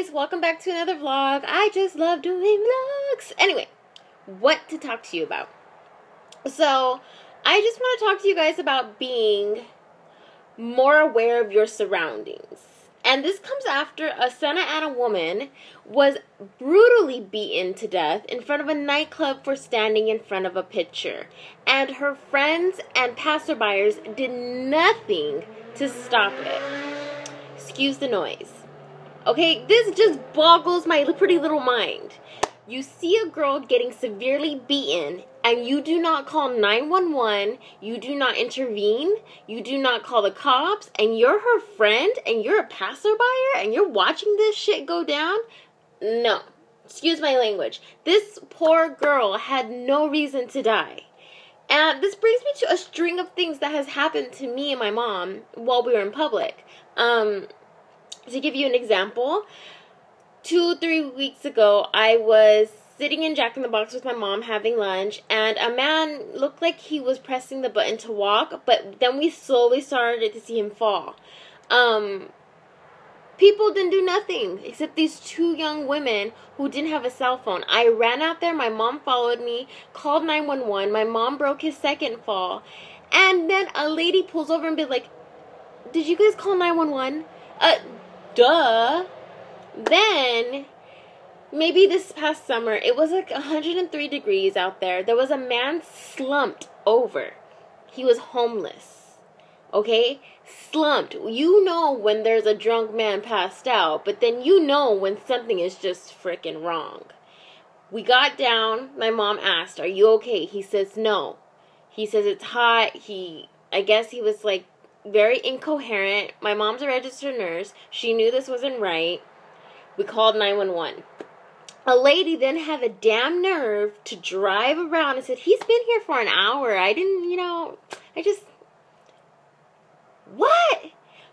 guys, welcome back to another vlog. I just love doing vlogs. Anyway, what to talk to you about. So, I just want to talk to you guys about being more aware of your surroundings. And this comes after a Santa Ana woman was brutally beaten to death in front of a nightclub for standing in front of a picture. And her friends and passerbyers did nothing to stop it. Excuse the noise. Okay, this just boggles my pretty little mind. You see a girl getting severely beaten and you do not call 911, you do not intervene, you do not call the cops, and you're her friend and you're a passerby and you're watching this shit go down? No. Excuse my language. This poor girl had no reason to die. And this brings me to a string of things that has happened to me and my mom while we were in public. To give you an example, 2-3 weeks ago, I was sitting in Jack in the Box with my mom having lunch, and a man looked like he was pressing the button to walk, but then we slowly started to see him fall. People didn't do nothing except these two young women who didn't have a cell phone. I ran out there, my mom followed me, called 911, my mom broke his second fall, and then a lady pulls over and be like, "Did you guys call 911? Duh." Then, maybe this past summer, it was like 103 degrees out there. There was a man slumped over. He was homeless. Okay? Slumped. You know when there's a drunk man passed out, but then you know when something is just freaking wrong. We got down. My mom asked, "Are you okay?" He says no. He says it's hot. I guess he was like very incoherent. My mom's a registered nurse. She knew this wasn't right. We called 911. A lady then had the damn nerve to drive around and said, "He's been here for an hour. What?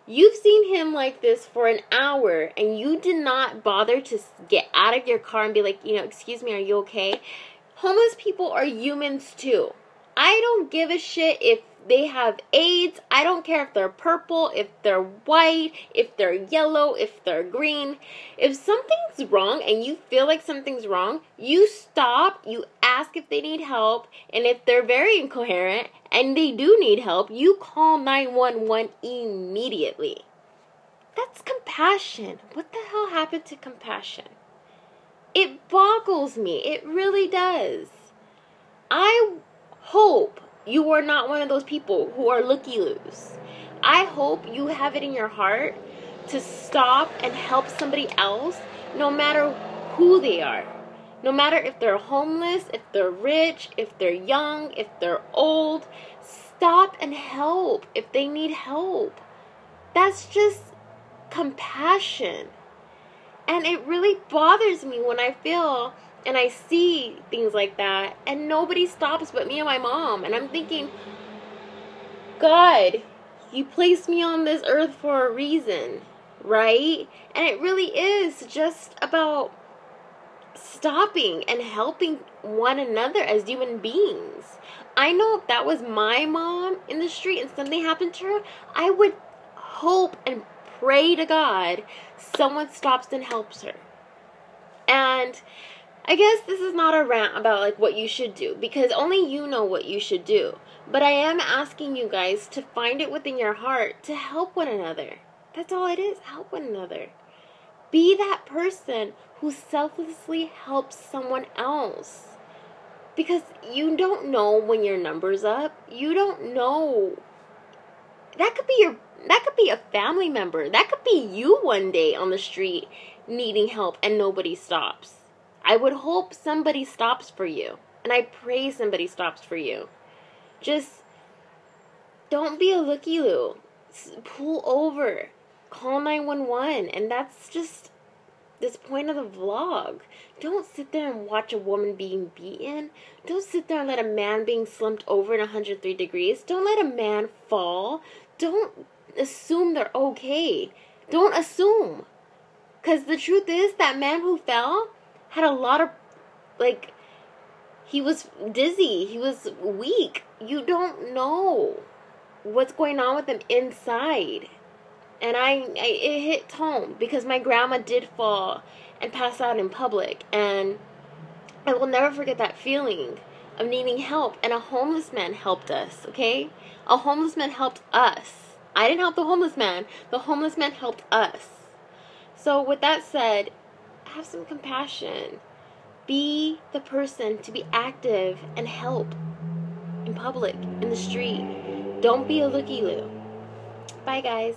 You've seen him like this for an hour and you did not bother to get out of your car and be like, excuse me, are you okay?" Homeless people are humans too. I don't give a shit if they have AIDS. I don't care if they're purple, if they're white, if they're yellow, if they're green. If something's wrong and you feel like something's wrong, you stop, you ask if they need help, and if they're very incoherent and they do need help, you call 911 immediately. That's compassion. What the hell happened to compassion? It boggles me. It really does. I hope you are not one of those people who are looky-loos. I hope you have it in your heart to stop and help somebody else, no matter who they are. No matter if they're homeless, if they're rich, if they're young, if they're old. Stop and help if they need help. That's just compassion. And it really bothers me when I feel and I see things like that, and nobody stops but me and my mom. And I'm thinking, God, you placed me on this earth for a reason, right? And it really is just about stopping and helping one another as human beings. I know if that was my mom in the street and something happened to her, I would hope and pray to God someone stops and helps her. And I guess this is not a rant about like what you should do, because only you know what you should do. But I am asking you guys to find it within your heart to help one another. That's all it is. Help one another. Be that person who selflessly helps someone else. Because you don't know when your number's up. You don't know. That could be a family member. That could be you one day on the street needing help and nobody stops. I would hope somebody stops for you. And I pray somebody stops for you. Just don't be a looky-loo. Pull over. Call 911. And that's just this point of the vlog. Don't sit there and watch a woman being beaten. Don't sit there and let a man being slumped over in 103 degrees. Don't let a man fall. Don't assume they're okay. Don't assume. Because the truth is, that man who fell had a lot of, he was dizzy. He was weak. You don't know what's going on with him inside. And it hit home because my grandma did fall and pass out in public. And I will never forget that feeling of needing help. And a homeless man helped us, okay? A homeless man helped us. I didn't help the homeless man. The homeless man helped us. So with that said, have some compassion. Be the person to be active and help in public, in the street. Don't be a looky-loo. Bye, guys.